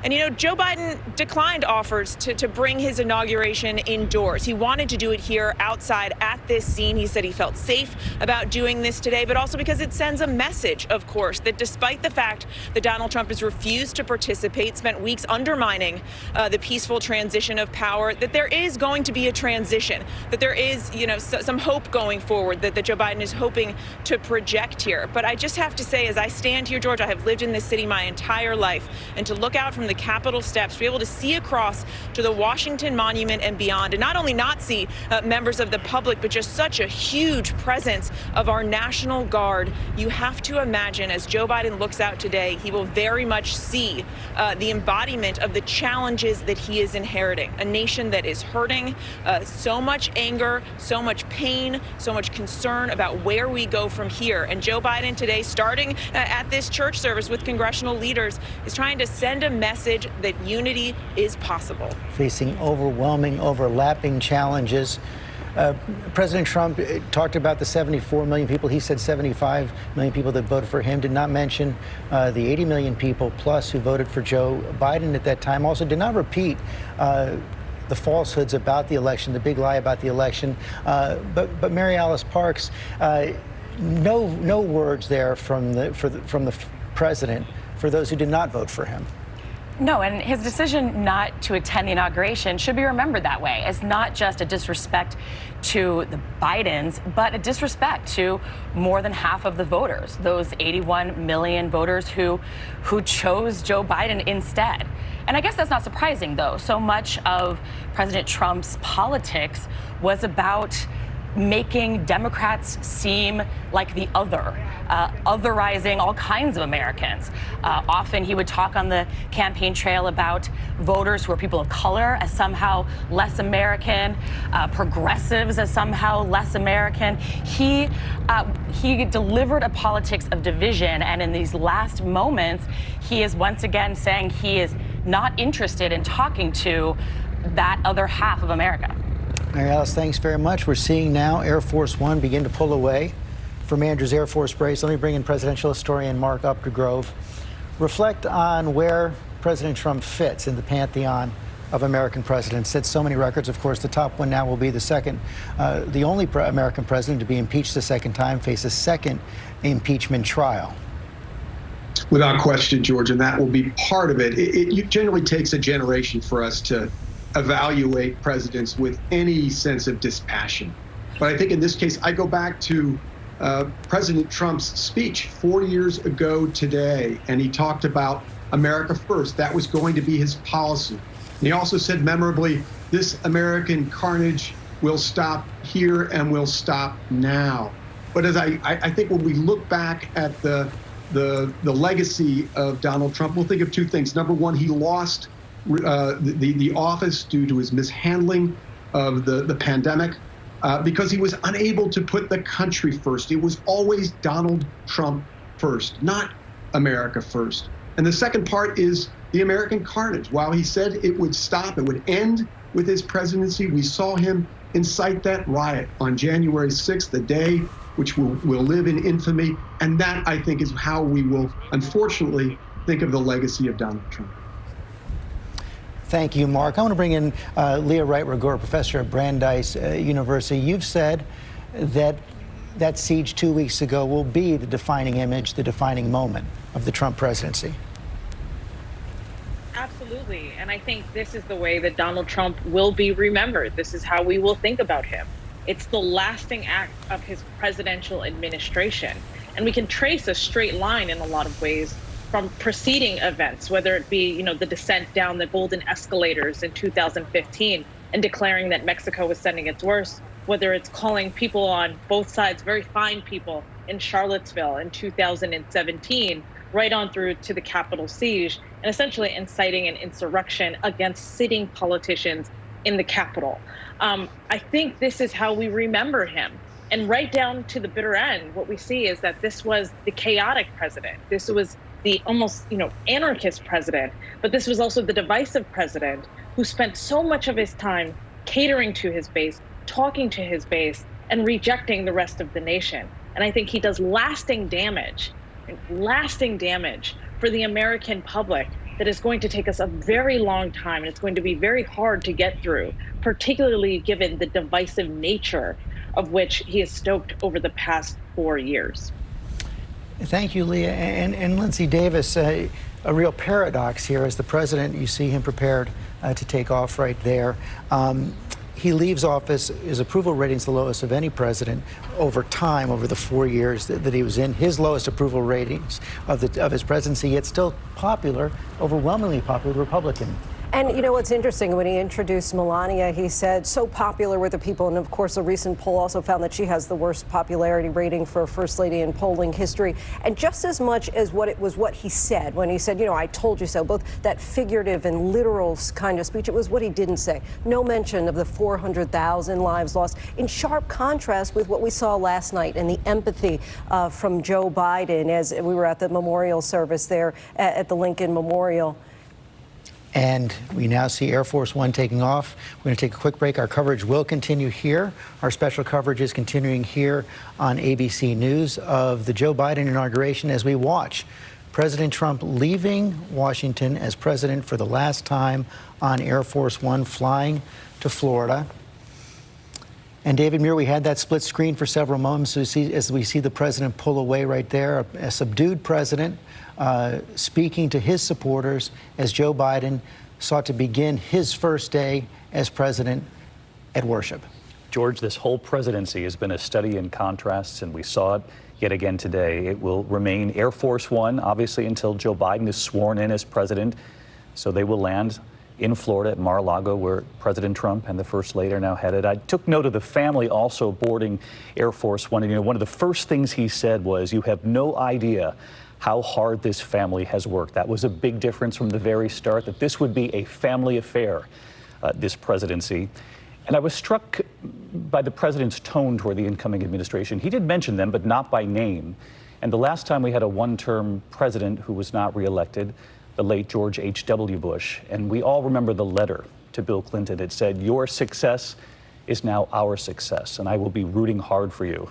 And, Joe Biden declined offers to bring his inauguration indoors. He wanted to do it here outside at this scene. He said he felt safe about doing this today, but also because it sends a message, of course, that despite the fact that Donald Trump has refused to participate, spent weeks undermining the peaceful transition of power, that there is going to be a transition, that there is, some hope going forward that Joe Biden is hoping to project here. But I just have to say, as I stand here, George, I have lived in this city my entire life, and to look out from the Capitol steps, to be able to see across to the Washington Monument and beyond, and not only not see members of the public, but just such a huge presence of our National Guard, you have to imagine as Joe Biden looks out today, he will very much see the embodiment of the challenges that he is inheriting. A nation that is hurting, so much anger, so much pain, so much concern about where we go from here. And Joe Biden today, starting at this church service with congressional leaders, is trying to send a message that unity is possible. Facing overwhelming, overlapping challenges. President Trump talked about the 74 million people. He said 75 million people that voted for him. Did not mention the 80 million people plus who voted for Joe Biden at that time. Also did not repeat the falsehoods about the election, the big lie about the election. But Mary Alice Parks, no words there from the president for those who did not vote for him. No, and his decision not to attend the inauguration should be remembered that way, as not just a disrespect to the Bidens, but a disrespect to more than half of the voters, those 81 million voters who chose Joe Biden instead. And I guess that's not surprising, though. So much of President Trump's politics was about making Democrats seem like the other, otherizing all kinds of Americans. Often he would talk on the campaign trail about voters who are people of color as somehow less American, progressives as somehow less American. He delivered a politics of division, and in these last moments, he is once again saying he is not interested in talking to that other half of America. Mary Alice, thanks very much. We're seeing now Air Force One begin to pull away from Andrews Air Force Base. Let me bring in presidential historian Mark Updegrove. Reflect on where President Trump fits in the pantheon of American presidents. Set so many records. Of course, the top one now will be the only American president to be impeached a second time, face a second impeachment trial. Without question, George, and that will be part of it. It generally takes a generation for us to evaluate presidents with any sense of dispassion. But I think in this case, I go back to President Trump's speech 4 years ago today, and he talked about America first. That was going to be his policy. And he also said memorably, this American carnage will stop here and will stop now. But as I think when we look back at the legacy of Donald Trump, we'll think of two things. Number one, he lost the office due to his mishandling of the pandemic because he was unable to put the country first. It was always Donald Trump first, not America first. And the second part is the American carnage. While he said it would stop, it would end with his presidency, we saw him incite that riot on January 6th, the day which will live in infamy. And that, I think, is how we will, unfortunately, think of the legacy of Donald Trump. Thank you, Mark. I want to bring in Leah Wright-Rigueur, professor at Brandeis University. You've said that siege 2 weeks ago will be the defining image, the defining moment of the Trump presidency. Absolutely. And I think this is the way that Donald Trump will be remembered. This is how we will think about him. It's the lasting act of his presidential administration. And we can trace a straight line in a lot of ways from preceding events, whether it be, the descent down the golden escalators in 2015 and declaring that Mexico was sending its worst, whether it's calling people on both sides, very fine people in Charlottesville in 2017, right on through to the Capitol siege, and essentially inciting an insurrection against sitting politicians in the Capitol. I think this is how we remember him. And right down to the bitter end, what we see is that this was the chaotic president. This was the almost, anarchist president, but this was also the divisive president who spent so much of his time catering to his base, talking to his base, and rejecting the rest of the nation. And I think he does lasting damage for the American public that is going to take us a very long time, and it's going to be very hard to get through, particularly given the divisive nature of which he has stoked over the past 4 years. Thank you, Leah. And Lindsay Davis, a real paradox here as the president, you see him prepared to take off right there. He leaves office, his approval rating's the lowest of any president over time, over the 4 years that he was in, his lowest approval ratings of his presidency, yet still popular, overwhelmingly popular Republican. And you know what's interesting, when he introduced Melania, he said so popular with the people. And of course, a recent poll also found that she has the worst popularity rating for a first lady in polling history. And just as much as what he said when he said, you know, I told you so, both that figurative and literal kind of speech, it was what he didn't say. No mention of the 400,000 lives lost, in sharp contrast with what we saw last night and the empathy from Joe Biden as we were at the memorial service there at the Lincoln Memorial. And we now see Air Force One taking off. We're going to take a quick break. Our coverage will continue here. Our special coverage is continuing here on ABC News of the Joe Biden inauguration as we watch President Trump leaving Washington as president for the last time on Air Force One, flying to Florida. And David Muir, we had that split screen for several moments as we see the president pull away right there, a subdued president speaking to his supporters as Joe Biden sought to begin his first day as president at worship. George, this whole presidency has been a study in contrasts, and we saw it yet again today. It will remain Air Force One, obviously, until Joe Biden is sworn in as president. So they will land in Florida at Mar-a-Lago, where President Trump and the First Lady are now headed. I took note of the family also boarding Air Force One. And, you know, one of the first things he said was, "You have no idea how hard this family has worked." That was a big difference from the very start, that this would be a family affair, this presidency. And I was struck by the president's tone toward the incoming administration. He did mention them, but not by name. And the last time we had a one-term president who was not reelected, the late George H.W. Bush, and we all remember the letter to Bill Clinton. It said, "Your success is now our success, and I will be rooting hard for you."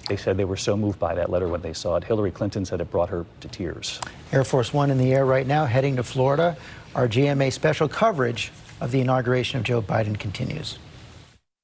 They said they were so moved by that letter when they saw it. Hillary Clinton said it brought her to tears. Air Force One in the air right now, heading to Florida. Our GMA special coverage of the inauguration of Joe Biden continues.